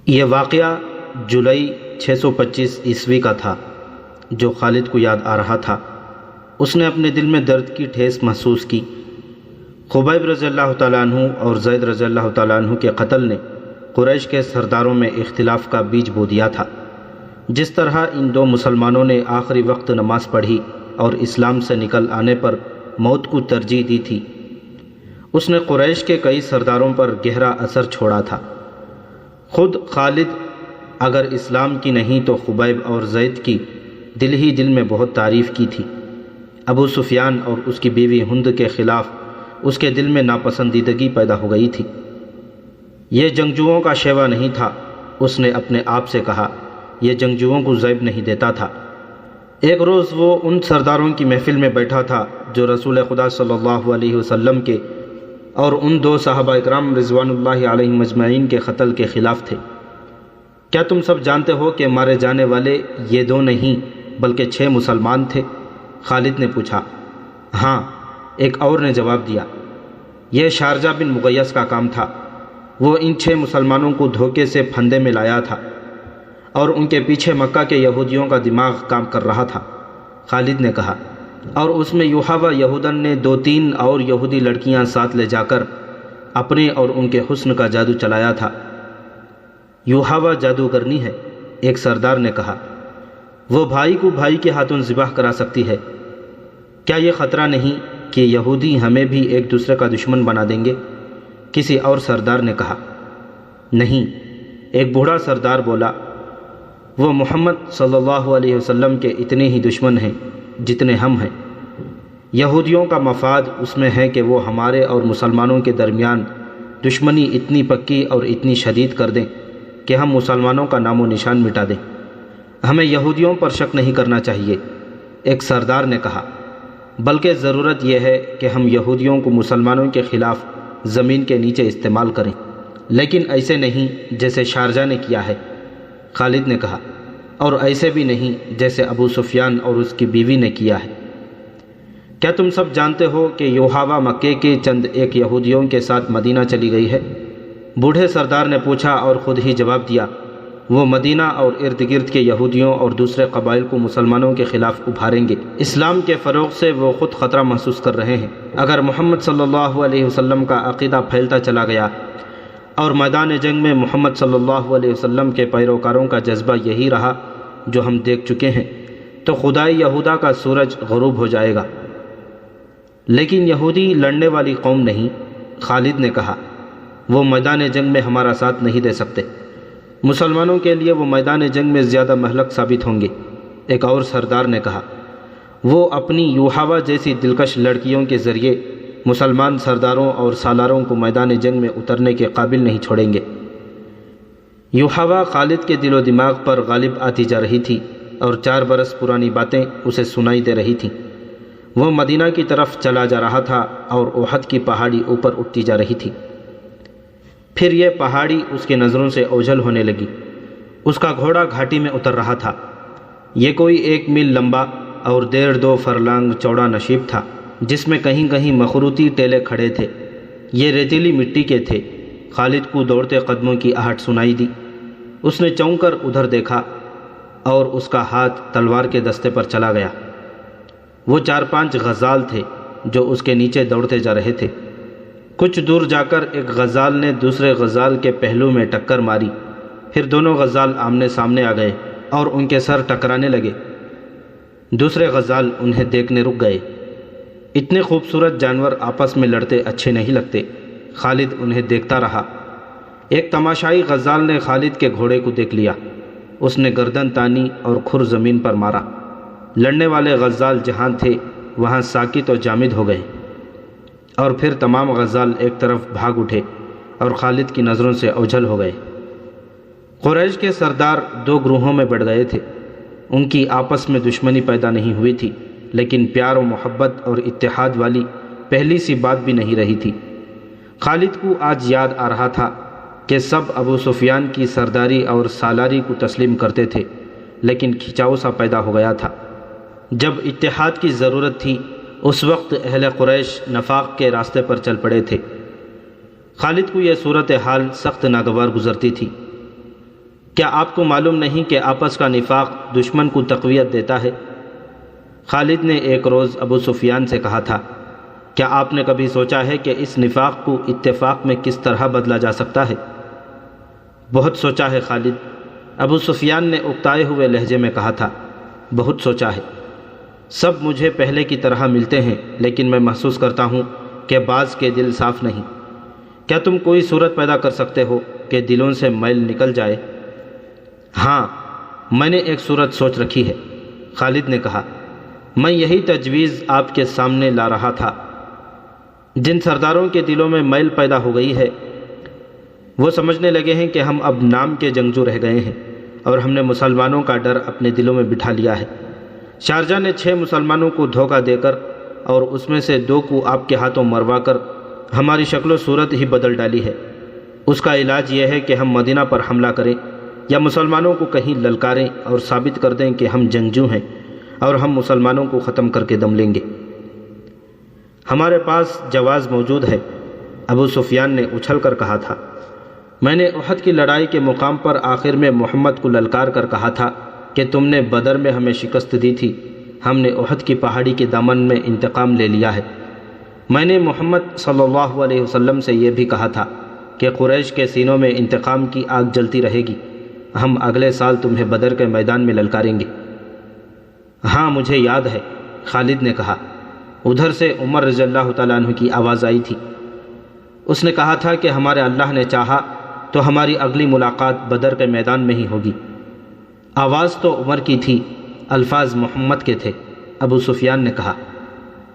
یہ واقعہ جولائی 625 عیسوی کا تھا جو خالد کو یاد آ رہا تھا۔ اس نے اپنے دل میں درد کی ٹھیس محسوس کی۔ خبیب رضی اللہ تعالیٰ عنہ اور زید رضی اللہ تعالیٰ عنہ کے قتل نے قریش کے سرداروں میں اختلاف کا بیج بو دیا تھا۔ جس طرح ان دو مسلمانوں نے آخری وقت نماز پڑھی اور اسلام سے نکل آنے پر موت کو ترجیح دی تھی، اس نے قریش کے کئی سرداروں پر گہرا اثر چھوڑا تھا۔ خود خالد اگر اسلام کی نہیں تو خبیب اور زید کی دل ہی دل میں بہت تعریف کی تھی۔ ابو سفیان اور اس کی بیوی ہند کے خلاف اس کے دل میں ناپسندیدگی پیدا ہو گئی تھی۔ یہ جنگجوؤں کا شیوا نہیں تھا، اس نے اپنے آپ سے کہا، یہ جنگجوؤں کو زیب نہیں دیتا تھا۔ ایک روز وہ ان سرداروں کی محفل میں بیٹھا تھا جو رسول خدا صلی اللہ علیہ وسلم کے اور ان دو صحابہ اکرام رضوان اللہ علیہم اجمعین کے قتل کے خلاف تھے۔ کیا تم سب جانتے ہو کہ مارے جانے والے یہ دو نہیں بلکہ 6 مسلمان تھے؟ خالد نے پوچھا۔ ہاں، ایک اور نے جواب دیا، یہ شارجہ بن مغیث کا کام تھا۔ وہ ان 6 مسلمانوں کو دھوکے سے پھندے میں لایا تھا اور ان کے پیچھے مکہ کے یہودیوں کا دماغ کام کر رہا تھا۔ خالد نے کہا، اور اس میں یوحوا یہودن نے 2-3 اور یہودی لڑکیاں ساتھ لے جا کر اپنے اور ان کے حسن کا جادو چلایا تھا۔ یوحوا جادوگرنی ہے، ایک سردار نے کہا۔ وہ بھائی کو بھائی کے ہاتھوں ذبح کرا سکتی ہے۔ کیا یہ خطرہ نہیں کہ یہودی ہمیں بھی ایک دوسرے کا دشمن بنا دیں گے؟ کسی اور سردار نے کہا۔ نہیں، ایک بوڑھا سردار بولا، وہ محمد صلی اللہ علیہ وسلم کے اتنے ہی دشمن ہیں جتنے ہم ہیں۔ یہودیوں کا مفاد اس میں ہے کہ وہ ہمارے اور مسلمانوں کے درمیان دشمنی اتنی پکی اور اتنی شدید کر دیں کہ ہم مسلمانوں کا نام و نشان مٹا دیں۔ ہمیں یہودیوں پر شک نہیں کرنا چاہیے، ایک سردار نے کہا، بلکہ ضرورت یہ ہے کہ ہم یہودیوں کو مسلمانوں کے خلاف زمین کے نیچے استعمال کریں، لیکن ایسے نہیں جیسے شارجہ نے کیا ہے۔ خالد نے کہا، اور ایسے بھی نہیں جیسے ابو سفیان اور اس کی بیوی نے کیا ہے۔ کیا تم سب جانتے ہو کہ یوحوا مکے کے چند ایک یہودیوں کے ساتھ مدینہ چلی گئی ہے؟ بوڑھے سردار نے پوچھا اور خود ہی جواب دیا، وہ مدینہ اور ارد گرد کے یہودیوں اور دوسرے قبائل کو مسلمانوں کے خلاف ابھاریں گے۔ اسلام کے فروغ سے وہ خود خطرہ محسوس کر رہے ہیں۔ اگر محمد صلی اللہ علیہ وسلم کا عقیدہ پھیلتا چلا گیا اور میدان جنگ میں محمد صلی اللہ علیہ وسلم کے پیروکاروں کا جذبہ یہی رہا جو ہم دیکھ چکے ہیں، تو خدائی یہودا کا سورج غروب ہو جائے گا۔ لیکن یہودی لڑنے والی قوم نہیں، خالد نے کہا، وہ میدان جنگ میں ہمارا ساتھ نہیں دے سکتے۔ مسلمانوں کے لیے وہ میدان جنگ میں زیادہ مہلک ثابت ہوں گے، ایک اور سردار نے کہا۔ وہ اپنی یوحوا جیسی دلکش لڑکیوں کے ذریعے مسلمان سرداروں اور سالاروں کو میدان جنگ میں اترنے کے قابل نہیں چھوڑیں گے۔ یوحوا خالد کے دل و دماغ پر غالب آتی جا رہی تھی اور 4 برس پرانی باتیں اسے سنائی دے رہی تھیں۔ وہ مدینہ کی طرف چلا جا رہا تھا اور احد کی پہاڑی اوپر اٹھتی جا رہی تھی۔ پھر یہ پہاڑی اس کی نظروں سے اوجھل ہونے لگی۔ اس کا گھوڑا گھاٹی میں اتر رہا تھا۔ یہ کوئی 1 میل لمبا اور 1.5-2 فرلانگ چوڑا نشیب تھا جس میں کہیں کہیں مخروطی ٹیلے کھڑے تھے۔ یہ ریتیلی مٹی کے تھے۔ خالد کو دوڑتے قدموں کی آہٹ سنائی دی۔ اس نے چونک کر ادھر دیکھا اور اس کا ہاتھ تلوار کے دستے پر چلا گیا۔ وہ 4-5 غزال تھے جو اس کے نیچے دوڑتے جا رہے تھے۔ کچھ دور جا کر ایک غزال نے دوسرے غزال کے پہلو میں ٹکر ماری، پھر دونوں غزال آمنے سامنے آ گئے اور ان کے سر ٹکرانے لگے۔ دوسرے غزال انہیں دیکھنے رک گئے۔ اتنے خوبصورت جانور آپس میں لڑتے اچھے نہیں لگتے۔ خالد انہیں دیکھتا رہا۔ ایک تماشائی غزال نے خالد کے گھوڑے کو دیکھ لیا۔ اس نے گردن تانی اور کھر زمین پر مارا۔ لڑنے والے غزال جہاں تھے وہاں ساکت و جامد ہو گئے، اور پھر تمام غزال ایک طرف بھاگ اٹھے اور خالد کی نظروں سے اوجھل ہو گئے۔ قریش کے سردار 2 گروہوں میں بڑھ گئے تھے۔ ان کی آپس میں دشمنی پیدا نہیں ہوئی تھی، لیکن پیار و محبت اور اتحاد والی پہلی سی بات بھی نہیں رہی تھی۔ خالد کو آج یاد آ رہا تھا کہ سب ابو سفیان کی سرداری اور سالاری کو تسلیم کرتے تھے، لیکن کھچاؤ سا پیدا ہو گیا تھا۔ جب اتحاد کی ضرورت تھی اس وقت اہل قریش نفاق کے راستے پر چل پڑے تھے۔ خالد کو یہ صورتحال سخت ناگوار گزرتی تھی۔ کیا آپ کو معلوم نہیں کہ آپس کا نفاق دشمن کو تقویت دیتا ہے؟ خالد نے ایک روز ابو سفیان سے کہا تھا، کیا آپ نے کبھی سوچا ہے کہ اس نفاق کو اتفاق میں کس طرح بدلا جا سکتا ہے؟ بہت سوچا ہے خالد، ابو سفیان نے اکتائے ہوئے لہجے میں کہا تھا، بہت سوچا ہے۔ سب مجھے پہلے کی طرح ملتے ہیں، لیکن میں محسوس کرتا ہوں کہ بعض کے دل صاف نہیں۔ کیا تم کوئی صورت پیدا کر سکتے ہو کہ دلوں سے میل نکل جائے؟ ہاں، میں نے ایک صورت سوچ رکھی ہے، خالد نے کہا۔ میں یہی تجویز آپ کے سامنے لا رہا تھا۔ جن سرداروں کے دلوں میں میل پیدا ہو گئی ہے، وہ سمجھنے لگے ہیں کہ ہم اب نام کے جنگجو رہ گئے ہیں اور ہم نے مسلمانوں کا ڈر اپنے دلوں میں بٹھا لیا ہے۔ شارجہ نے 6 مسلمانوں کو دھوکہ دے کر اور اس میں سے 2 کو آپ کے ہاتھوں مروا کر ہماری شکل و صورت ہی بدل ڈالی ہے۔ اس کا علاج یہ ہے کہ ہم مدینہ پر حملہ کریں یا مسلمانوں کو کہیں للکاریں اور ثابت کر دیں کہ ہم جنگجو ہیں اور ہم مسلمانوں کو ختم کر کے دم لیں گے۔ ہمارے پاس جواز موجود ہے، ابو سفیان نے اچھل کر کہا تھا۔ میں نے احد کی لڑائی کے مقام پر آخر میں محمد کو للکار کر کہا تھا کہ تم نے بدر میں ہمیں شکست دی تھی، ہم نے احد کی پہاڑی کے دامن میں انتقام لے لیا ہے۔ میں نے محمد صلی اللہ علیہ وسلم سے یہ بھی کہا تھا کہ قریش کے سینوں میں انتقام کی آگ جلتی رہے گی، ہم اگلے سال تمہیں بدر کے میدان میں للکاریں گے۔ ہاں مجھے یاد ہے، خالد نے کہا۔ ادھر سے عمر رضی اللہ تعالیٰ عنہ کی آواز آئی تھی۔ اس نے کہا تھا کہ ہمارے اللہ نے چاہا تو ہماری اگلی ملاقات بدر کے میدان میں ہی ہوگی۔ آواز تو عمر کی تھی، الفاظ محمد کے تھے، ابو سفیان نے کہا۔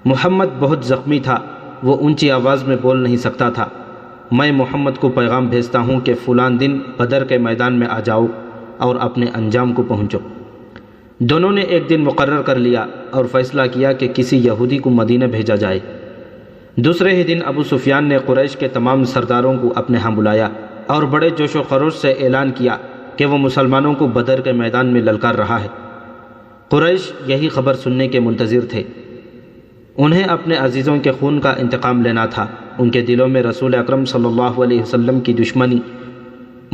محمد بہت زخمی تھا، وہ اونچی آواز میں بول نہیں سکتا تھا۔ میں محمد کو پیغام بھیجتا ہوں کہ فلاں دن بدر کے میدان میں آ جاؤ اور اپنے انجام کو پہنچو۔ دونوں نے ایک دن مقرر کر لیا اور فیصلہ کیا کہ کسی یہودی کو مدینہ بھیجا جائے۔ دوسرے ہی دن ابو سفیان نے قریش کے تمام سرداروں کو اپنے ہاں بلایا اور بڑے جوش و خروش سے اعلان کیا کہ وہ مسلمانوں کو بدر کے میدان میں للکار رہا ہے۔ قریش یہی خبر سننے کے منتظر تھے۔ انہیں اپنے عزیزوں کے خون کا انتقام لینا تھا۔ ان کے دلوں میں رسول اکرم صلی اللہ علیہ وسلم کی دشمنی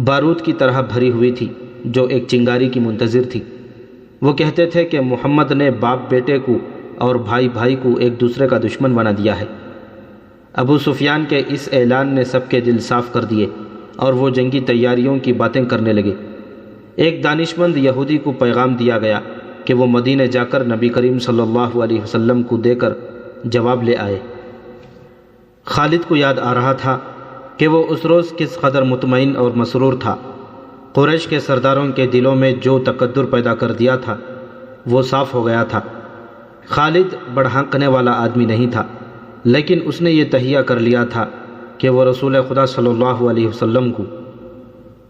بارود کی طرح بھری ہوئی تھی جو ایک چنگاری کی منتظر تھی۔ وہ کہتے تھے کہ محمد نے باپ بیٹے کو اور بھائی بھائی کو ایک دوسرے کا دشمن بنا دیا ہے۔ ابو سفیان کے اس اعلان نے سب کے دل صاف کر دیے اور وہ جنگی تیاریوں کی باتیں کرنے لگے۔ ایک دانشمند یہودی کو پیغام دیا گیا کہ وہ مدینہ جا کر نبی کریم صلی اللہ علیہ وسلم کو دے کر جواب لے آئے۔ خالد کو یاد آ رہا تھا کہ وہ اس روز کس قدر مطمئن اور مسرور تھا۔ قریش کے سرداروں کے دلوں میں جو تکدر پیدا کر دیا تھا وہ صاف ہو گیا تھا۔ خالد بڑھانکنے والا آدمی نہیں تھا، لیکن اس نے یہ تہیہ کر لیا تھا کہ وہ رسول خدا صلی اللہ علیہ وسلم کو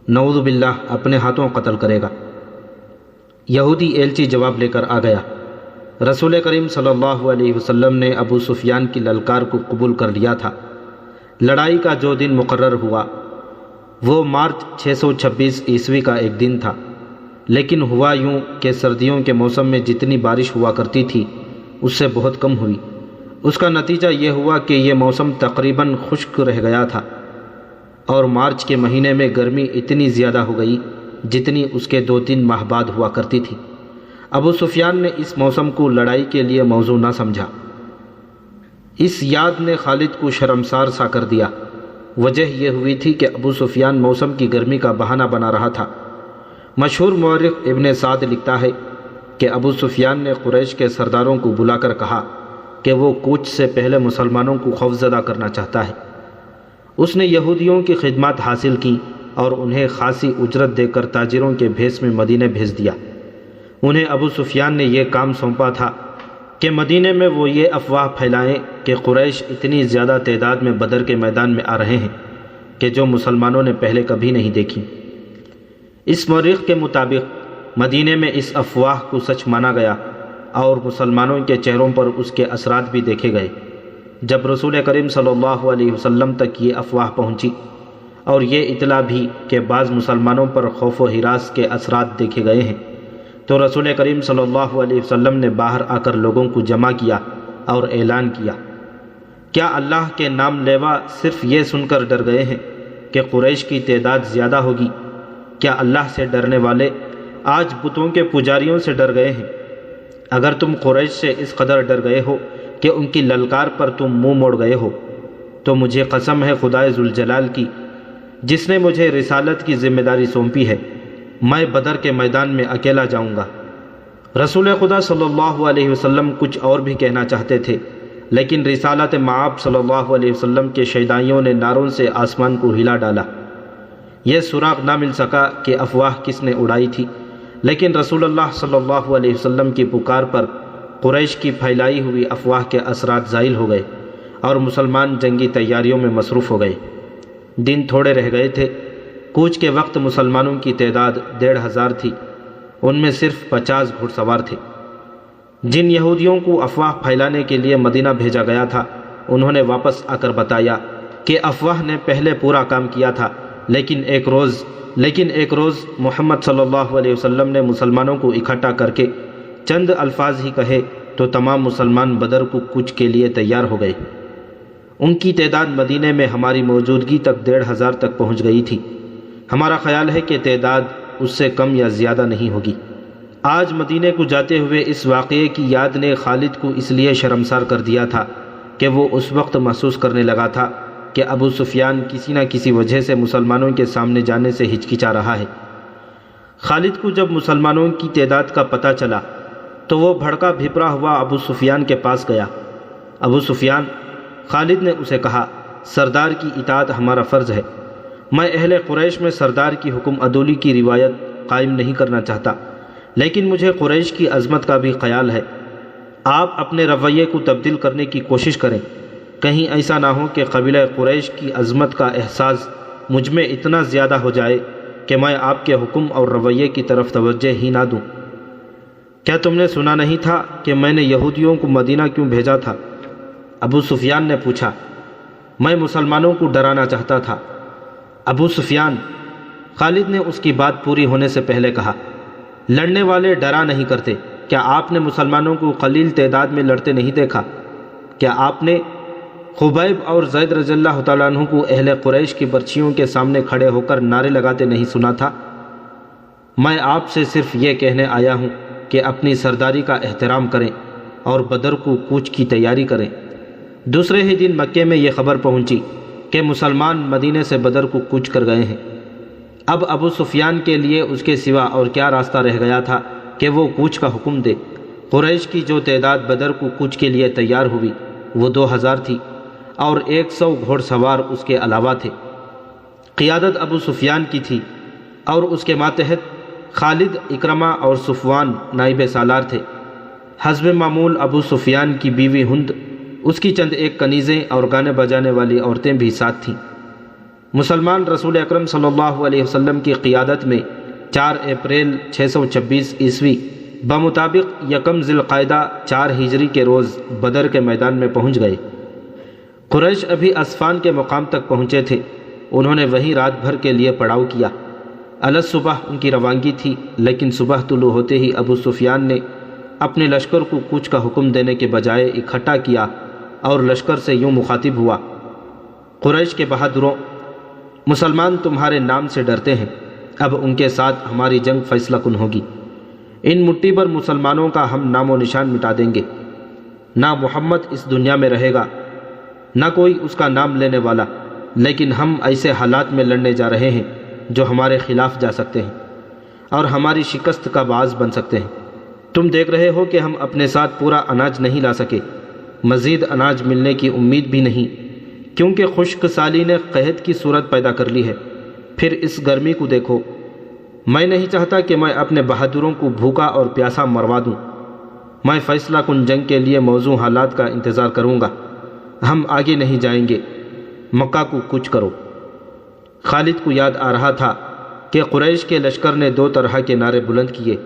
نعوذ باللہ اپنے ہاتھوں قتل کرے گا۔ یہودی ایلچی جواب لے کر آ گیا۔ رسول کریم صلی اللہ علیہ وسلم نے ابو سفیان کی للکار کو قبول کر لیا تھا۔ لڑائی کا جو دن مقرر ہوا وہ مارچ 626 عیسوی کا ایک دن تھا، لیکن ہوا یوں کہ سردیوں کے موسم میں جتنی بارش ہوا کرتی تھی اس سے بہت کم ہوئی۔ اس کا نتیجہ یہ ہوا کہ یہ موسم تقریباً خشک رہ گیا تھا اور مارچ کے مہینے میں گرمی اتنی زیادہ ہو گئی جتنی اس کے 2-3 ماہ بعد ہوا کرتی تھی۔ ابو سفیان نے اس موسم کو لڑائی کے لیے موزوں نہ سمجھا۔ اس یاد نے خالد کو شرمسار سا کر دیا۔ وجہ یہ ہوئی تھی کہ ابو سفیان موسم کی گرمی کا بہانہ بنا رہا تھا۔ مشہور مورخ ابن سعد لکھتا ہے کہ ابو سفیان نے قریش کے سرداروں کو بلا کر کہا کہ وہ کوچ سے پہلے مسلمانوں کو خوفزدہ کرنا چاہتا ہے۔ اس نے یہودیوں کی خدمات حاصل کی اور انہیں خاصی اجرت دے کر تاجروں کے بھیس میں مدینہ بھیج دیا۔ انہیں ابو سفیان نے یہ کام سونپا تھا کہ مدینہ میں وہ یہ افواہ پھیلائیں کہ قریش اتنی زیادہ تعداد میں بدر کے میدان میں آ رہے ہیں کہ جو مسلمانوں نے پہلے کبھی نہیں دیکھی۔ اس مورخ کے مطابق مدینہ میں اس افواہ کو سچ مانا گیا اور مسلمانوں کے چہروں پر اس کے اثرات بھی دیکھے گئے۔ جب رسول کریم صلی اللہ علیہ وسلم تک یہ افواہ پہنچی اور یہ اطلاع بھی کہ بعض مسلمانوں پر خوف و ہراس کے اثرات دیکھے گئے ہیں، تو رسول کریم صلی اللہ علیہ وسلم نے باہر آ کر لوگوں کو جمع کیا اور اعلان کیا، کیا اللہ کے نام لیوا صرف یہ سن کر ڈر گئے ہیں کہ قریش کی تعداد زیادہ ہوگی؟ کیا اللہ سے ڈرنے والے آج بتوں کے پجاریوں سے ڈر گئے ہیں؟ اگر تم قریش سے اس قدر ڈر گئے ہو کہ ان کی للکار پر تم منہ موڑ گئے ہو تو مجھے قسم ہے خدائے ذوالجلال کی جس نے مجھے رسالت کی ذمہ داری سونپی ہے، میں بدر کے میدان میں اکیلا جاؤں گا۔ رسول خدا صلی اللہ علیہ وسلم کچھ اور بھی کہنا چاہتے تھے، لیکن رسالت مآب صلی اللہ علیہ وسلم کے شیدائیوں نے نعروں سے آسمان کو ہلا ڈالا۔ یہ سراغ نہ مل سکا کہ افواہ کس نے اڑائی تھی، لیکن رسول اللہ صلی اللہ علیہ وسلم کی پکار پر قریش کی پھیلائی ہوئی افواہ کے اثرات زائل ہو گئے اور مسلمان جنگی تیاریوں میں مصروف ہو گئے۔ دن تھوڑے رہ گئے تھے۔ کوچ کے وقت مسلمانوں کی تعداد 1500 تھی، ان میں صرف 50 گھڑ سوار تھے۔ جن یہودیوں کو افواہ پھیلانے کے لیے مدینہ بھیجا گیا تھا انہوں نے واپس آ کر بتایا کہ افواہ نے پہلے پورا کام کیا تھا، لیکن ایک روز محمد صلی اللہ علیہ وسلم نے مسلمانوں کو اکٹھا کر کے چند الفاظ ہی کہے تو تمام مسلمان بدر کو کوچ کے لیے تیار ہو گئے۔ ان کی تعداد مدینے میں ہماری موجودگی تک 1500 تک پہنچ گئی تھی۔ ہمارا خیال ہے کہ تعداد اس سے کم یا زیادہ نہیں ہوگی۔ آج مدینے کو جاتے ہوئے اس واقعے کی یاد نے خالد کو اس لیے شرمسار کر دیا تھا کہ وہ اس وقت محسوس کرنے لگا تھا کہ ابو سفیان کسی نہ کسی وجہ سے مسلمانوں کے سامنے جانے سے ہچکچا رہا ہے۔ خالد کو جب مسلمانوں کی تعداد کا پتہ چلا تو وہ بھڑکا بھپرا ہوا ابو سفیان کے پاس گیا۔ ابو سفیان، خالد نے اسے کہا، سردار کی اطاعت ہمارا فرض ہے۔ میں اہل قریش میں سردار کی حکم عدولی کی روایت قائم نہیں کرنا چاہتا، لیکن مجھے قریش کی عظمت کا بھی خیال ہے۔ آپ اپنے رویے کو تبدیل کرنے کی کوشش کریں، کہیں ایسا نہ ہو کہ قبیلہ قریش کی عظمت کا احساس مجھ میں اتنا زیادہ ہو جائے کہ میں آپ کے حکم اور رویے کی طرف توجہ ہی نہ دوں۔ کیا تم نے سنا نہیں تھا کہ میں نے یہودیوں کو مدینہ کیوں بھیجا تھا؟ ابو سفیان نے پوچھا۔ میں مسلمانوں کو ڈرانا چاہتا تھا۔ ابو سفیان، خالد نے اس کی بات پوری ہونے سے پہلے کہا، لڑنے والے ڈرا نہیں کرتے۔ کیا آپ نے مسلمانوں کو قلیل تعداد میں لڑتے نہیں دیکھا؟ کیا آپ نے خبیب اور زید رضی اللہ تعالیٰ عنہ کو اہل قریش کی برچھیوں کے سامنے کھڑے ہو کر نعرے لگاتے نہیں سنا تھا؟ میں آپ سے صرف یہ کہنے آیا ہوں کہ اپنی سرداری کا احترام کریں اور بدر کو کوچ کی تیاری کریں۔ دوسرے ہی دن مکے میں یہ خبر پہنچی کہ مسلمان مدینے سے بدر کو کوچ کر گئے ہیں۔ اب ابو سفیان کے لیے اس کے سوا اور کیا راستہ رہ گیا تھا کہ وہ کوچ کا حکم دے۔ قریش کی جو تعداد بدر کو کوچ کے لیے تیار ہوئی وہ 2000 تھی اور 100 گھوڑ سوار اس کے علاوہ تھے۔ قیادت ابو سفیان کی تھی اور اس کے ماتحت خالد، اکرمہ اور صفوان نائب سالار تھے۔ حسب معمول ابو سفیان کی بیوی ہند، اس کی چند ایک کنیزیں اور گانے بجانے والی عورتیں بھی ساتھ تھیں۔ مسلمان رسول اکرم صلی اللہ علیہ وسلم کی قیادت میں 4 اپریل 626 عیسوی بمطابق 1 ذی القعدہ 4 ہجری کے روز بدر کے میدان میں پہنچ گئے۔ قریش ابھی اسفان کے مقام تک پہنچے تھے۔ انہوں نے وہیں رات بھر کے لیے پڑاؤ کیا۔ الصبح ان کی روانگی تھی، لیکن صبح طلوع ہوتے ہی ابو سفیان نے اپنے لشکر کو کوچ کا حکم دینے کے بجائے اکٹھا کیا اور لشکر سے یوں مخاطب ہوا، قریش کے بہادروں، مسلمان تمہارے نام سے ڈرتے ہیں، اب ان کے ساتھ ہماری جنگ فیصلہ کن ہوگی۔ ان مٹھی بھر مسلمانوں کا ہم نام و نشان مٹا دیں گے۔ نہ محمد اس دنیا میں رہے گا، نہ کوئی اس کا نام لینے والا، لیکن ہم ایسے حالات میں لڑنے جا رہے ہیں جو ہمارے خلاف جا سکتے ہیں اور ہماری شکست کا باعث بن سکتے ہیں۔ تم دیکھ رہے ہو کہ ہم اپنے ساتھ پورا اناج نہیں لا سکے، مزید اناج ملنے کی امید بھی نہیں، کیونکہ خشک سالی نے قحط کی صورت پیدا کر لی ہے۔ پھر اس گرمی کو دیکھو۔ میں نہیں چاہتا کہ میں اپنے بہادروں کو بھوکا اور پیاسا مروا دوں۔ میں فیصلہ کن جنگ کے لیے موزوں حالات کا انتظار کروں گا۔ ہم آگے نہیں جائیں گے، مکہ کو کوچ کرو۔ خالد کو یاد آ رہا تھا کہ قریش کے لشکر نے 2 طرح کے نعرے بلند کیے۔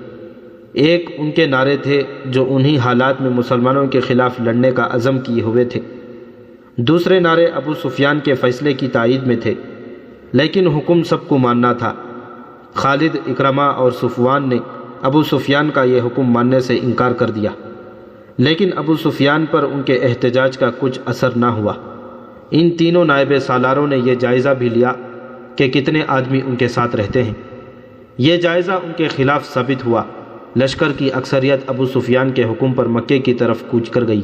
ایک ان کے نعرے تھے جو انہی حالات میں مسلمانوں کے خلاف لڑنے کا عزم کیے ہوئے تھے، دوسرے نعرے ابو سفیان کے فیصلے کی تائید میں تھے، لیکن حکم سب کو ماننا تھا۔ خالد، اکرمہ اور صفوان نے ابو سفیان کا یہ حکم ماننے سے انکار کر دیا، لیکن ابو سفیان پر ان کے احتجاج کا کچھ اثر نہ ہوا۔ ان تینوں نائب سالاروں نے یہ جائزہ بھی لیا کہ کتنے آدمی ان کے ساتھ رہتے ہیں۔ یہ جائزہ ان کے خلاف ثابت ہوا۔ لشکر کی اکثریت ابو سفیان کے حکم پر مکے کی طرف کوچ کر گئی۔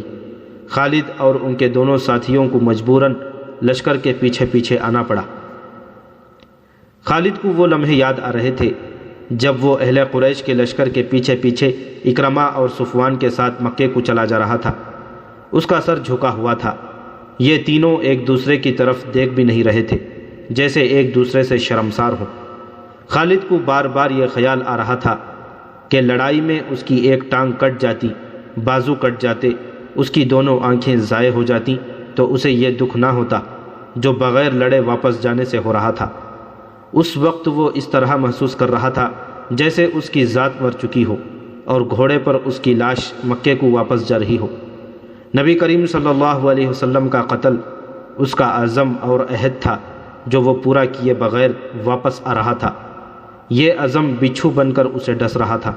خالد اور ان کے دونوں ساتھیوں کو مجبوراً لشکر کے پیچھے پیچھے آنا پڑا۔ خالد کو وہ لمحے یاد آ رہے تھے جب وہ اہل قریش کے لشکر کے پیچھے پیچھے اکرمہ اور صفوان کے ساتھ مکے کو چلا جا رہا تھا۔ اس کا سر جھکا ہوا تھا۔ یہ تینوں ایک دوسرے کی طرف دیکھ بھی نہیں رہے تھے، جیسے ایک دوسرے سے شرمسار ہوں۔ خالد کو بار بار یہ خیال آ رہا تھا کہ لڑائی میں اس کی ایک ٹانگ کٹ جاتی، بازو کٹ جاتے، اس کی دونوں آنکھیں ضائع ہو جاتی تو اسے یہ دکھ نہ ہوتا جو بغیر لڑے واپس جانے سے ہو رہا تھا۔ اس وقت وہ اس طرح محسوس کر رہا تھا جیسے اس کی ذات مر چکی ہو اور گھوڑے پر اس کی لاش مکے کو واپس جا رہی ہو۔ نبی کریم صلی اللہ علیہ وسلم کا قتل اس کا عزم اور عہد تھا جو وہ پورا کیے بغیر واپس آ رہا تھا۔ یہ عزم بچھو بن کر اسے ڈس رہا تھا۔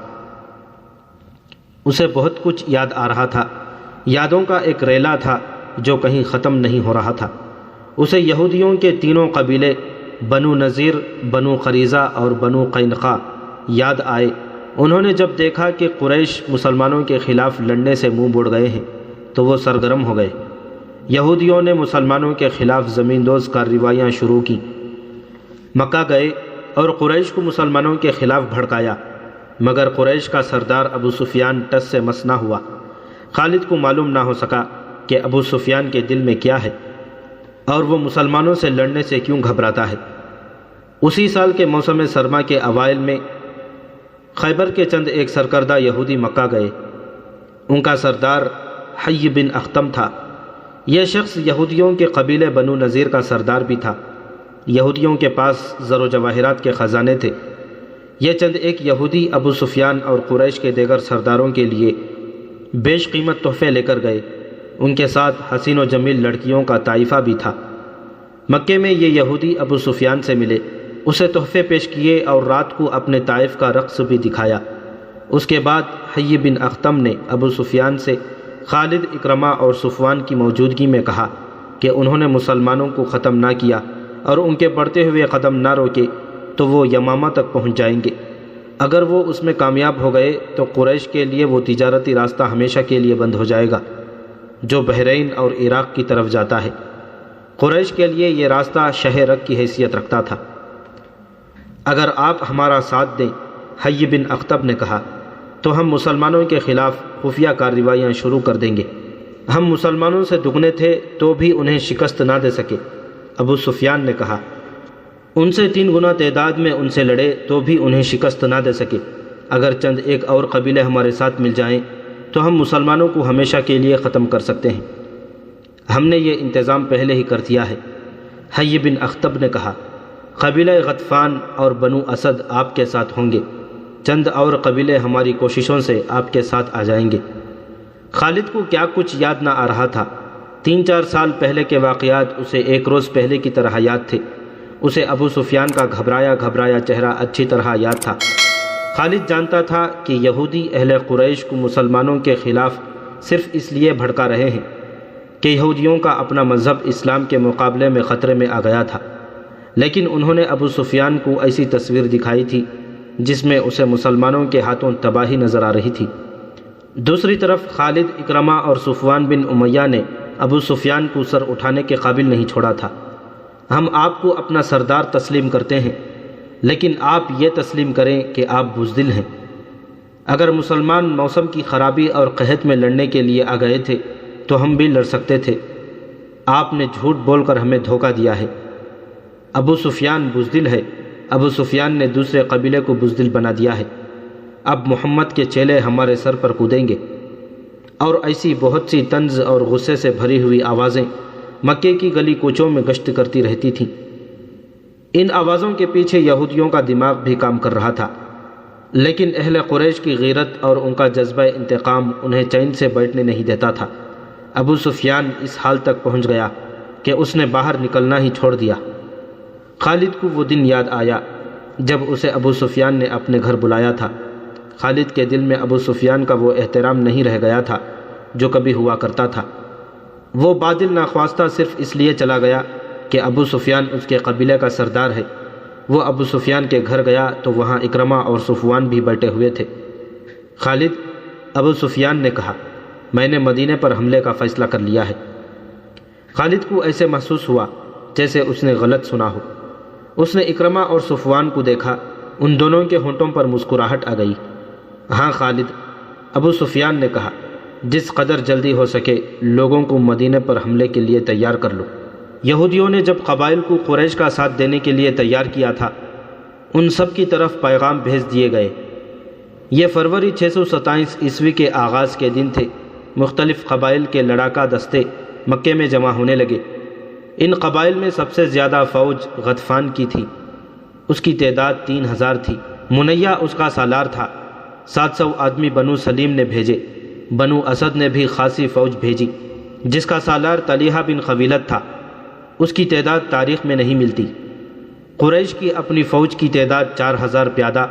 اسے بہت کچھ یاد آ رہا تھا، یادوں کا ایک ریلا تھا جو کہیں ختم نہیں ہو رہا تھا۔ اسے یہودیوں کے تینوں قبیلے بنو نذیر، بنو قریظہ اور بنو قینقاع یاد آئے۔ انہوں نے جب دیکھا کہ قریش مسلمانوں کے خلاف لڑنے سے منہ موڑ گئے ہیں تو وہ سرگرم ہو گئے۔ یہودیوں نے مسلمانوں کے خلاف زمین دوز کارروائیاں شروع کی۔ مکہ گئے اور قریش کو مسلمانوں کے خلاف بھڑکایا، مگر قریش کا سردار ابو سفیان ٹس سے مس نہ ہوا۔ خالد کو معلوم نہ ہو سکا کہ ابو سفیان کے دل میں کیا ہے اور وہ مسلمانوں سے لڑنے سے کیوں گھبراتا ہے۔ اسی سال کے موسم سرما کے اوائل میں خیبر کے چند ایک سرکردہ یہودی مکہ گئے۔ ان کا سردار حی بن اختم تھا۔ یہ شخص یہودیوں کے قبیلے بنو نذیر کا سردار بھی تھا۔ یہودیوں کے پاس زر و جواہرات کے خزانے تھے۔ یہ چند ایک یہودی ابو سفیان اور قریش کے دیگر سرداروں کے لیے بیش قیمت تحفے لے کر گئے۔ ان کے ساتھ حسین و جمیل لڑکیوں کا طائفہ بھی تھا۔ مکے میں یہ یہودی ابو سفیان سے ملے، اسے تحفے پیش کیے اور رات کو اپنے طائف کا رقص بھی دکھایا۔ اس کے بعد حی بن اختم نے ابو سفیان سے خالد، اکرمہ اور صفوان کی موجودگی میں کہا کہ انہوں نے مسلمانوں کو ختم نہ کیا اور ان کے بڑھتے ہوئے قدم نہ روکے تو وہ یمامہ تک پہنچ جائیں گے۔ اگر وہ اس میں کامیاب ہو گئے تو قریش کے لیے وہ تجارتی راستہ ہمیشہ کے لیے بند ہو جائے گا جو بحرین اور عراق کی طرف جاتا ہے۔ قریش کے لیے یہ راستہ شہ رگ کی حیثیت رکھتا تھا۔ اگر آپ ہمارا ساتھ دیں، حی بن اختب نے کہا، تو ہم مسلمانوں کے خلاف خفیہ کارروائیاں شروع کر دیں گے۔ ہم مسلمانوں سے دگنے تھے تو بھی انہیں شکست نہ دے سکے۔ ابو سفیان نے کہا، ان سے 3 گنا تعداد میں ان سے لڑے تو بھی انہیں شکست نہ دے سکے۔ اگر چند ایک اور قبیلے ہمارے ساتھ مل جائیں تو ہم مسلمانوں کو ہمیشہ کے لیے ختم کر سکتے ہیں۔ ہم نے یہ انتظام پہلے ہی کر دیا ہے۔ حی بن اختب نے کہا، قبیلہ غطفان اور بنو اسد آپ کے ساتھ ہوں گے، چند اور قبیلے ہماری کوششوں سے آپ کے ساتھ آ جائیں گے۔ خالد کو کیا کچھ یاد نہ آ رہا تھا۔ 3-4 سال پہلے کے واقعات اسے ایک روز پہلے کی طرح یاد تھے۔ اسے ابو سفیان کا گھبرایا چہرہ اچھی طرح یاد تھا۔ خالد جانتا تھا کہ یہودی اہل قریش کو مسلمانوں کے خلاف صرف اس لیے بھڑکا رہے ہیں کہ یہودیوں کا اپنا مذہب اسلام کے مقابلے میں خطرے میں آ گیا تھا، لیکن انہوں نے ابو سفیان کو ایسی تصویر دکھائی تھی جس میں اسے مسلمانوں کے ہاتھوں تباہی نظر آ رہی تھی۔ دوسری طرف خالد، اکرمہ اور صفوان بن امیہ نے ابو سفیان کو سر اٹھانے کے قابل نہیں چھوڑا تھا۔ ہم آپ کو اپنا سردار تسلیم کرتے ہیں، لیکن آپ یہ تسلیم کریں کہ آپ بزدل ہیں۔ اگر مسلمان موسم کی خرابی اور قحط میں لڑنے کے لیے آ گئے تھے تو ہم بھی لڑ سکتے تھے۔ آپ نے جھوٹ بول کر ہمیں دھوکہ دیا ہے۔ ابو سفیان بزدل ہے۔ ابو سفیان نے دوسرے قبیلے کو بزدل بنا دیا ہے۔ اب محمد کے چیلے ہمارے سر پر کودیں گے۔ اور ایسی بہت سی طنز اور غصے سے بھری ہوئی آوازیں مکے کی گلی کوچوں میں گشت کرتی رہتی تھیں۔ ان آوازوں کے پیچھے یہودیوں کا دماغ بھی کام کر رہا تھا، لیکن اہل قریش کی غیرت اور ان کا جذبہ انتقام انہیں چین سے بیٹھنے نہیں دیتا تھا۔ ابو سفیان اس حال تک پہنچ گیا کہ اس نے باہر نکلنا ہی چھوڑ دیا۔ خالد کو وہ دن یاد آیا جب اسے ابو سفیان نے اپنے گھر بلایا تھا۔ خالد کے دل میں ابو سفیان کا وہ احترام نہیں رہ گیا تھا جو کبھی ہوا کرتا تھا۔ وہ بادل ناخواستہ صرف اس لیے چلا گیا کہ ابو سفیان اس کے قبیلے کا سردار ہے، وہ ابو سفیان کے گھر گیا تو وہاں اکرمہ اور صفوان بھی بیٹھے ہوئے تھے۔ خالد، ابو سفیان نے کہا، میں نے مدینے پر حملے کا فیصلہ کر لیا ہے۔ خالد کو ایسے محسوس ہوا جیسے اس نے غلط سنا ہو۔ اس نے اکرمہ اور صفوان کو دیکھا، ان دونوں کے ہونٹوں پر مسکراہٹ آ گئی۔ ہاں خالد، ابو سفیان نے کہا، جس قدر جلدی ہو سکے لوگوں کو مدینے پر حملے کے لیے تیار کر لو۔ یہودیوں نے جب قبائل کو قریش کا ساتھ دینے کے لیے تیار کیا تھا، ان سب کی طرف پیغام بھیج دیے گئے۔ یہ فروری 627 عیسوی کے آغاز کے دن تھے۔ مختلف قبائل کے لڑاکا دستے مکے میں جمع ہونے لگے۔ ان قبائل میں سب سے زیادہ فوج غطفان کی تھی، اس کی تعداد 3000 تھی۔ منیہ اس کا سالار تھا۔ 700 آدمی بنو سلیم نے بھیجے۔ بنو اسد نے بھی خاصی فوج بھیجی، جس کا سالار طلیحہ بن خویلد تھا۔ اس کی تعداد تاریخ میں نہیں ملتی۔ قریش کی اپنی فوج کی تعداد 4000 پیادہ،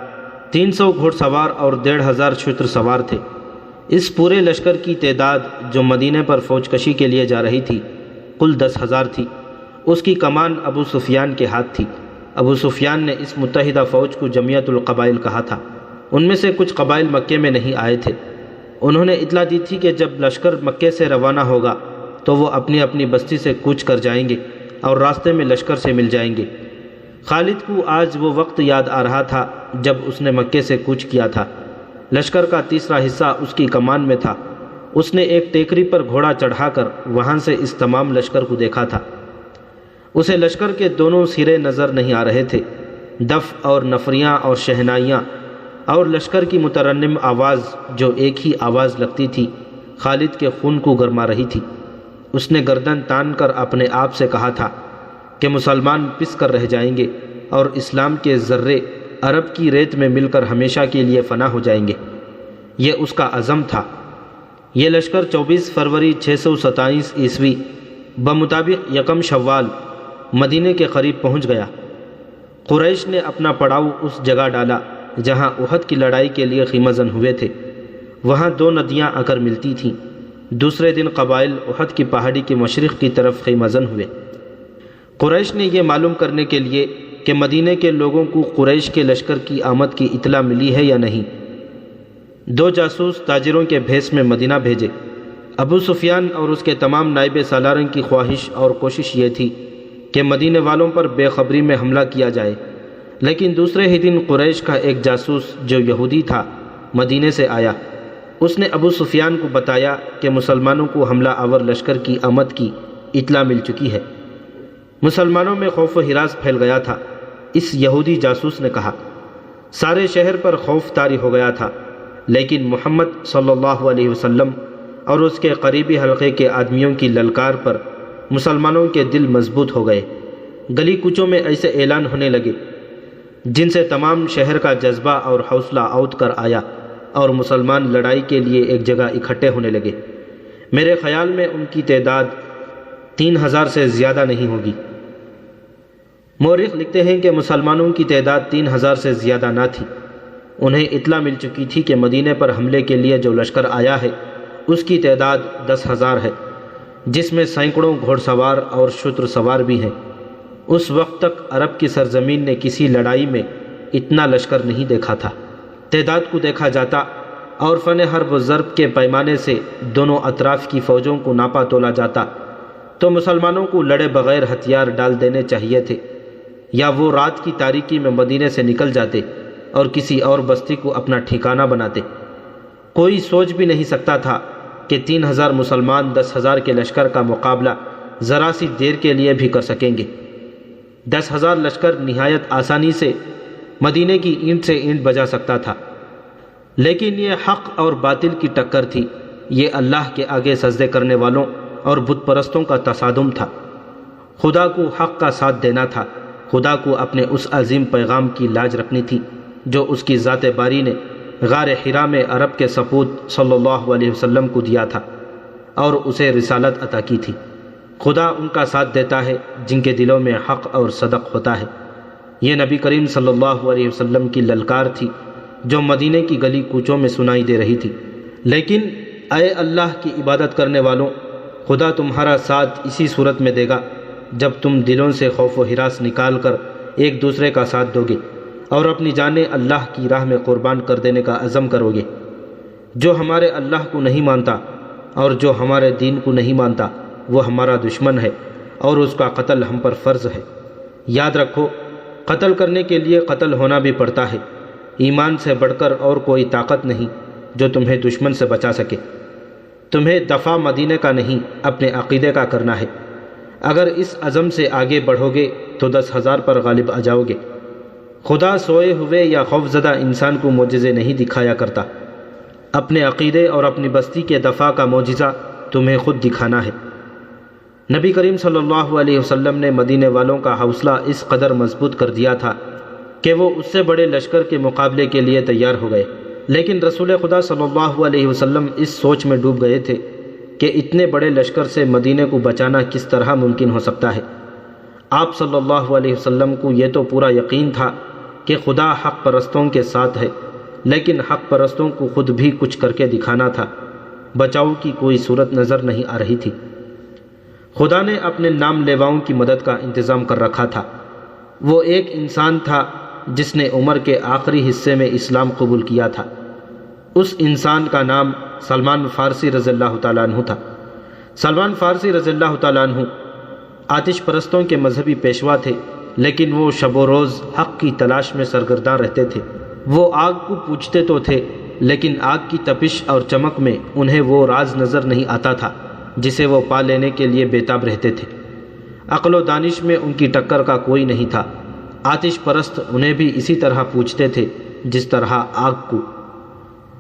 300 گھوڑ سوار اور 1500 شتر سوار تھے۔ اس پورے لشکر کی تعداد جو مدینے پر فوج کشی کے لیے جا رہی تھی کل 10,000 تھی۔ اس کی کمان ابو سفیان کے ہاتھ تھی۔ ابو سفیان نے اس متحدہ فوج کو جمعیت القبائل کہا تھا۔ ان میں سے کچھ قبائل مکے میں نہیں آئے تھے۔ انہوں نے اطلاع دی تھی کہ جب لشکر مکے سے روانہ ہوگا تو وہ اپنی اپنی بستی سے کوچ کر جائیں گے اور راستے میں لشکر سے مل جائیں گے۔ خالد کو آج وہ وقت یاد آ رہا تھا جب اس نے مکے سے کوچ کیا تھا۔ لشکر کا تیسرا حصہ اس کی کمان میں تھا۔ اس نے ایک ٹیکری پر گھوڑا چڑھا کر وہاں سے اس تمام لشکر کو دیکھا تھا۔ اسے لشکر کے دونوں سرے نظر نہیں آ رہے تھے۔ دف اور نفریاں اور شہنائیاں اور لشکر کی مترنم آواز جو ایک ہی آواز لگتی تھی خالد کے خون کو گرما رہی تھی۔ اس نے گردن تان کر اپنے آپ سے کہا تھا کہ مسلمان پس کر رہ جائیں گے اور اسلام کے ذرے عرب کی ریت میں مل کر ہمیشہ کے لیے فنا ہو جائیں گے۔ یہ اس کا عزم تھا۔ یہ لشکر 24 فروری 627 عیسوی بمطابق 1 شوال مدینے کے قریب پہنچ گیا۔ قریش نے اپنا پڑاؤ اس جگہ ڈالا جہاں احد کی لڑائی کے لیے خیمہ زن ہوئے تھے۔ وہاں 2 ندیاں آ کر ملتی تھیں۔ دوسرے دن قبائل احد کی پہاڑی کے مشرق کی طرف خیمہ زن ہوئے۔ قریش نے یہ معلوم کرنے کے لیے کہ مدینے کے لوگوں کو قریش کے لشکر کی آمد کی اطلاع ملی ہے یا نہیں، 2 جاسوس تاجروں کے بھیس میں مدینہ بھیجے۔ ابو سفیان اور اس کے تمام نائب سالاروں کی خواہش اور کوشش یہ تھی کہ مدینے والوں پر بے خبری میں حملہ کیا جائے، لیکن دوسرے ہی دن قریش کا ایک جاسوس جو یہودی تھا مدینے سے آیا۔ اس نے ابو سفیان کو بتایا کہ مسلمانوں کو حملہ آور لشکر کی آمد کی اطلاع مل چکی ہے۔ مسلمانوں میں خوف و ہراس پھیل گیا تھا۔ اس یہودی جاسوس نے کہا، سارے شہر پر خوف طاری ہو گیا تھا، لیکن محمد صلی اللہ علیہ وسلم اور اس کے قریبی حلقے کے آدمیوں کی للکار پر مسلمانوں کے دل مضبوط ہو گئے۔ گلی کوچوں میں ایسے اعلان ہونے لگے جن سے تمام شہر کا جذبہ اور حوصلہ اوت کر آیا اور مسلمان لڑائی کے لیے ایک جگہ اکٹھے ہونے لگے۔ میرے خیال میں ان کی تعداد 3000 سے زیادہ نہیں ہوگی۔ مورخ لکھتے ہیں کہ مسلمانوں کی تعداد 3000 سے زیادہ نہ تھی۔ انہیں اطلاع مل چکی تھی کہ مدینے پر حملے کے لیے جو لشکر آیا ہے اس کی تعداد 10,000 ہے، جس میں سینکڑوں گھوڑ سوار اور شتر سوار بھی ہیں۔ اس وقت تک عرب کی سرزمین نے کسی لڑائی میں اتنا لشکر نہیں دیکھا تھا۔ تعداد کو دیکھا جاتا اور فن حرب و ضرب کے پیمانے سے دونوں اطراف کی فوجوں کو ناپا تولا جاتا تو مسلمانوں کو لڑے بغیر ہتھیار ڈال دینے چاہیے تھے، یا وہ رات کی تاریکی میں مدینے سے نکل جاتے اور کسی اور بستی کو اپنا ٹھکانہ بناتے۔ کوئی سوچ بھی نہیں سکتا تھا کہ 3000 مسلمان 10,000 کے لشکر کا مقابلہ ذرا سی دیر کے لیے بھی کر سکیں گے۔ 10,000 لشکر نہایت آسانی سے مدینے کی اینٹ سے اینٹ بجا سکتا تھا، لیکن یہ حق اور باطل کی ٹکر تھی۔ یہ اللہ کے آگے سجدے کرنے والوں اور بت پرستوں کا تصادم تھا۔ خدا کو حق کا ساتھ دینا تھا۔ خدا کو اپنے اس عظیم پیغام کی لاج رکھنی تھی جو اس کی ذات باری نے غار حرا میں عرب کے سپوت صلی اللہ علیہ وسلم کو دیا تھا اور اسے رسالت عطا کی تھی۔ خدا ان کا ساتھ دیتا ہے جن کے دلوں میں حق اور صدق ہوتا ہے۔ یہ نبی کریم صلی اللہ علیہ وسلم کی للکار تھی جو مدینے کی گلی کوچوں میں سنائی دے رہی تھی۔ لیکن اے اللہ کی عبادت کرنے والوں، خدا تمہارا ساتھ اسی صورت میں دے گا جب تم دلوں سے خوف و ہراس نکال کر ایک دوسرے کا ساتھ دو گے اور اپنی جانیں اللہ کی راہ میں قربان کر دینے کا عزم کرو گے۔ جو ہمارے اللہ کو نہیں مانتا اور جو ہمارے دین کو نہیں مانتا وہ ہمارا دشمن ہے اور اس کا قتل ہم پر فرض ہے۔ یاد رکھو، قتل کرنے کے لیے قتل ہونا بھی پڑتا ہے۔ ایمان سے بڑھ کر اور کوئی طاقت نہیں جو تمہیں دشمن سے بچا سکے۔ تمہیں دفاع مدینے کا نہیں اپنے عقیدے کا کرنا ہے۔ اگر اس عزم سے آگے بڑھو گے تو 10,000 پر غالب آ جاؤ گے۔ خدا سوئے ہوئے یا خوفزدہ انسان کو معجزے نہیں دکھایا کرتا۔ اپنے عقیدے اور اپنی بستی کے دفاع کا معجزہ تمہیں خود دکھانا ہے۔ نبی کریم صلی اللہ علیہ وسلم نے مدینے والوں کا حوصلہ اس قدر مضبوط کر دیا تھا کہ وہ اس سے بڑے لشکر کے مقابلے کے لیے تیار ہو گئے، لیکن رسول خدا صلی اللہ علیہ وسلم اس سوچ میں ڈوب گئے تھے کہ اتنے بڑے لشکر سے مدینے کو بچانا کس طرح ممکن ہو سکتا ہے۔ آپ صلی اللہ علیہ وسلم کو یہ تو پورا یقین تھا کہ خدا حق پرستوں کے ساتھ ہے، لیکن حق پرستوں کو خود بھی کچھ کر کے دکھانا تھا۔ بچاؤ کی کوئی صورت نظر نہیں آ رہی تھی۔ خدا نے اپنے نام لیواؤں کی مدد کا انتظام کر رکھا تھا۔ وہ ایک انسان تھا جس نے عمر کے آخری حصے میں اسلام قبول کیا تھا۔ اس انسان کا نام سلمان فارسی رضی اللہ تعالیٰ عنہ تھا۔ سلمان فارسی رضی اللہ تعالیٰ عنہ آتش پرستوں کے مذہبی پیشوا تھے، لیکن وہ شب و روز حق کی تلاش میں سرگرداں رہتے تھے۔ وہ آگ کو پوجتے تو تھے، لیکن آگ کی تپش اور چمک میں انہیں وہ راز نظر نہیں آتا تھا جسے وہ پا لینے کے لیے بےتاب رہتے تھے۔ عقل و دانش میں ان کی ٹکر کا کوئی نہیں تھا۔ آتش پرست انہیں بھی اسی طرح پوجتے تھے جس طرح آگ کو۔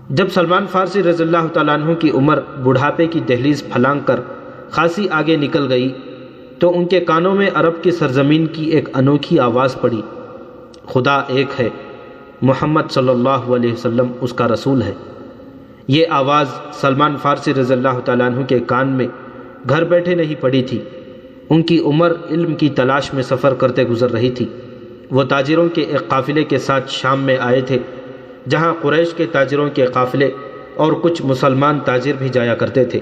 جب سلمان فارسی رضی اللہ تعالیٰ عنہ کی عمر بڑھاپے کی دہلیز پھلانگ کر خاصی آگے نکل گئی تو ان کے کانوں میں عرب کی سرزمین کی ایک انوکھی آواز پڑی، خدا ایک ہے، محمد صلی اللہ علیہ وسلم اس کا رسول ہے۔ یہ آواز سلمان فارسی رضی اللہ تعالیٰ عنہ کے کان میں گھر بیٹھے نہیں پڑی تھی۔ ان کی عمر علم کی تلاش میں سفر کرتے گزر رہی تھی۔ وہ تاجروں کے ایک قافلے کے ساتھ شام میں آئے تھے، جہاں قریش کے تاجروں کے قافلے اور کچھ مسلمان تاجر بھی جایا کرتے تھے۔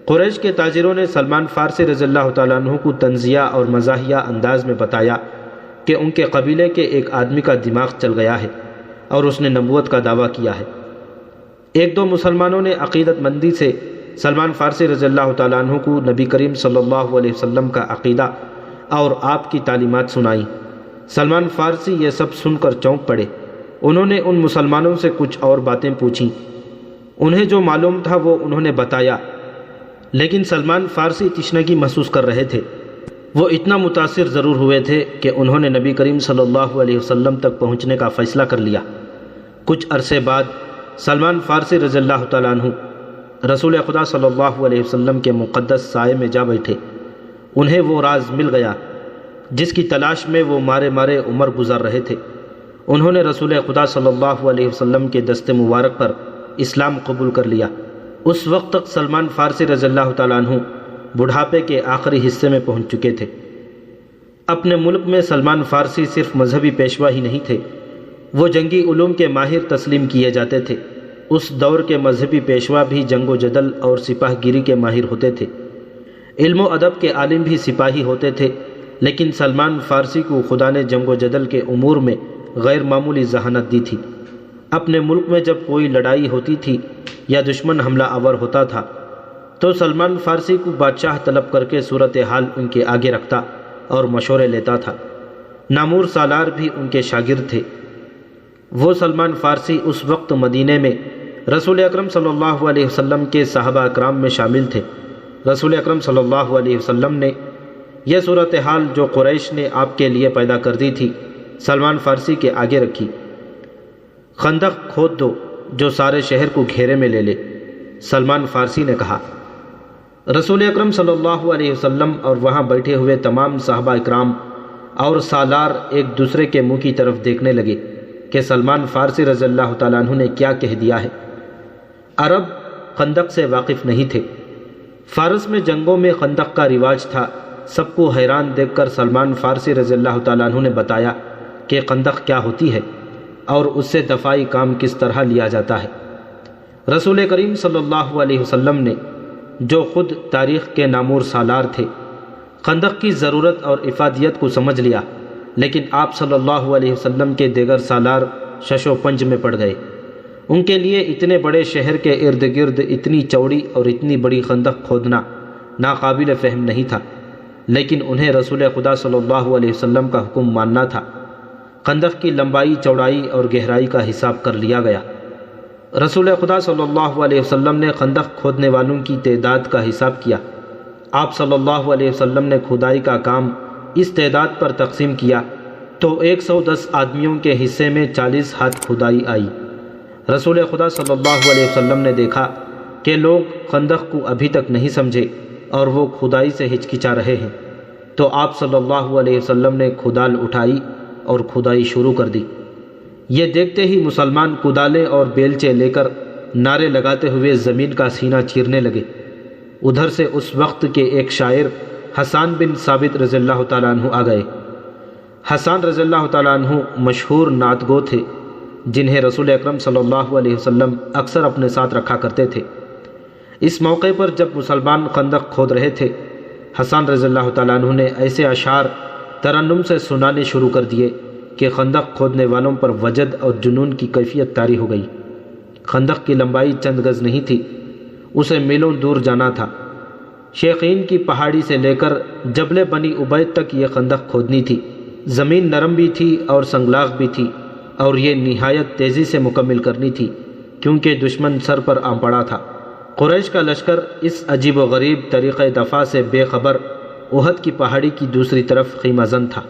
قریش کے تاجروں نے سلمان فارسی رضی اللہ تعالیٰ عنہ کو طنزیہ اور مزاحیہ انداز میں بتایا کہ ان کے قبیلے کے ایک آدمی کا دماغ چل گیا ہے اور اس نے نبوت کا دعویٰ کیا ہے۔ ایک دو مسلمانوں نے عقیدت مندی سے سلمان فارسی رضی اللہ تعالیٰ عنہ کو نبی کریم صلی اللہ علیہ وسلم کا عقیدہ اور آپ کی تعلیمات سنائیں۔ سلمان فارسی یہ سب سن کر چونک پڑے۔ انہوں نے ان مسلمانوں سے کچھ اور باتیں پوچھیں۔ انہیں جو معلوم تھا وہ انہوں نے بتایا، لیکن سلمان فارسی تشنگی محسوس کر رہے تھے۔ وہ اتنا متاثر ضرور ہوئے تھے کہ انہوں نے نبی کریم صلی اللہ علیہ وسلم تک پہنچنے کا فیصلہ کر لیا۔ کچھ عرصے بعد سلمان فارسی رضی اللہ تعالیٰ عنہ رسول خدا صلی اللہ علیہ وسلم کے مقدس سائے میں جا بیٹھے۔ انہیں وہ راز مل گیا جس کی تلاش میں وہ مارے مارے عمر گزار رہے تھے۔ انہوں نے رسول خدا صلی اللہ علیہ وسلم کے دست مبارک پر اسلام قبول کر لیا۔ اس وقت تک سلمان فارسی رضی اللہ تعالیٰ عنہ بڑھاپے کے آخری حصے میں پہنچ چکے تھے۔ اپنے ملک میں سلمان فارسی صرف مذہبی پیشوا ہی نہیں تھے، وہ جنگی علوم کے ماہر تسلیم کیے جاتے تھے۔ اس دور کے مذہبی پیشوا بھی جنگ و جدل اور سپاہ گیری کے ماہر ہوتے تھے۔ علم و ادب کے عالم بھی سپاہی ہوتے تھے، لیکن سلمان فارسی کو خدا نے جنگ و جدل کے امور میں غیر معمولی ذہانت دی تھی۔ اپنے ملک میں جب کوئی لڑائی ہوتی تھی یا دشمن حملہ آور ہوتا تھا تو سلمان فارسی کو بادشاہ طلب کر کے صورتحال ان کے آگے رکھتا اور مشورے لیتا تھا۔ نامور سالار بھی ان کے شاگرد تھے۔ وہ سلمان فارسی اس وقت مدینے میں رسول اکرم صلی اللہ علیہ وسلم کے صحابہ اکرام میں شامل تھے۔ رسول اکرم صلی اللہ علیہ وسلم نے یہ صورتحال جو قریش نے آپ کے لیے پیدا کر دی تھی سلمان فارسی کے آگے رکھی۔ خندق کھود دو جو سارے شہر کو گھیرے میں لے لے، سلمان فارسی نے کہا۔ رسول اکرم صلی اللہ علیہ وسلم اور وہاں بیٹھے ہوئے تمام صحابہ اکرام اور سالار ایک دوسرے کے منہ کی طرف دیکھنے لگے کہ سلمان فارسی رضی اللہ تعالیٰ عنہ نے کیا کہہ دیا ہے۔ عرب خندق سے واقف نہیں تھے۔ فارس میں جنگوں میں خندق کا رواج تھا۔ سب کو حیران دیکھ کر سلمان فارسی رضی اللہ تعالیٰ عنہ نے بتایا کہ خندق کیا ہوتی ہے اور اس سے دفاعی کام کس طرح لیا جاتا ہے۔ رسول کریم صلی اللہ علیہ وسلم نے جو خود تاریخ کے نامور سالار تھے، خندق کی ضرورت اور افادیت کو سمجھ لیا لیکن آپ صلی اللہ علیہ وسلم کے دیگر سالار شش و پنج میں پڑ گئے۔ ان کے لیے اتنے بڑے شہر کے ارد گرد اتنی چوڑی اور اتنی بڑی خندق کھودنا ناقابل فہم نہیں تھا، لیکن انہیں رسول خدا صلی اللہ علیہ وسلم کا حکم ماننا تھا۔ خندق کی لمبائی، چوڑائی اور گہرائی کا حساب کر لیا گیا۔ رسول خدا صلی اللہ علیہ وسلم نے خندق کھودنے والوں کی تعداد کا حساب کیا۔ آپ صلی اللہ علیہ وسلم نے کھدائی کا کام اس تعداد پر تقسیم کیا تو 110 آدمیوں کے حصے میں 40 ہاتھ کھدائی آئی۔ رسول خدا صلی اللہ علیہ وسلم نے دیکھا کہ لوگ خندق کو ابھی تک نہیں سمجھے اور وہ کھدائی سے ہچکچا رہے ہیں، تو آپ صلی اللہ علیہ وسلم نے کھدال اٹھائی اور کھدائی شروع کر دی۔ یہ دیکھتے ہی مسلمان کدالیں اور بیلچے لے کر نعرے لگاتے ہوئے زمین کا سینہ چیرنے لگے۔ ادھر سے اس وقت کے ایک شاعر حسان بن ثابت رضی اللہ تعالیٰ عنہ آ گئے۔ حسان رضی اللہ تعالیٰ عنہ مشہور نعت گو تھے، جنہیں رسول اکرم صلی اللہ علیہ وسلم اکثر اپنے ساتھ رکھا کرتے تھے۔ اس موقع پر جب مسلمان خندق کھود رہے تھے، حسان رضی اللہ تعالیٰ عنہ نے ایسے اشعار ترنم سے سنانے شروع کر دیے کہ خندق کھودنے والوں پر وجد اور جنون کی کیفیت طاری ہو گئی۔ خندق کی لمبائی چند گز نہیں تھی، اسے میلوں دور جانا تھا۔ شیخین کی پہاڑی سے لے کر جبل بنی عبید تک یہ خندق کھودنی تھی۔ زمین نرم بھی تھی اور سنگلاخ بھی تھی، اور یہ نہایت تیزی سے مکمل کرنی تھی کیونکہ دشمن سر پر آ پڑا تھا۔ قریش کا لشکر اس عجیب و غریب طریقۂ دفاع سے بے خبر احد کی پہاڑی کی دوسری طرف خیمہ زن تھا۔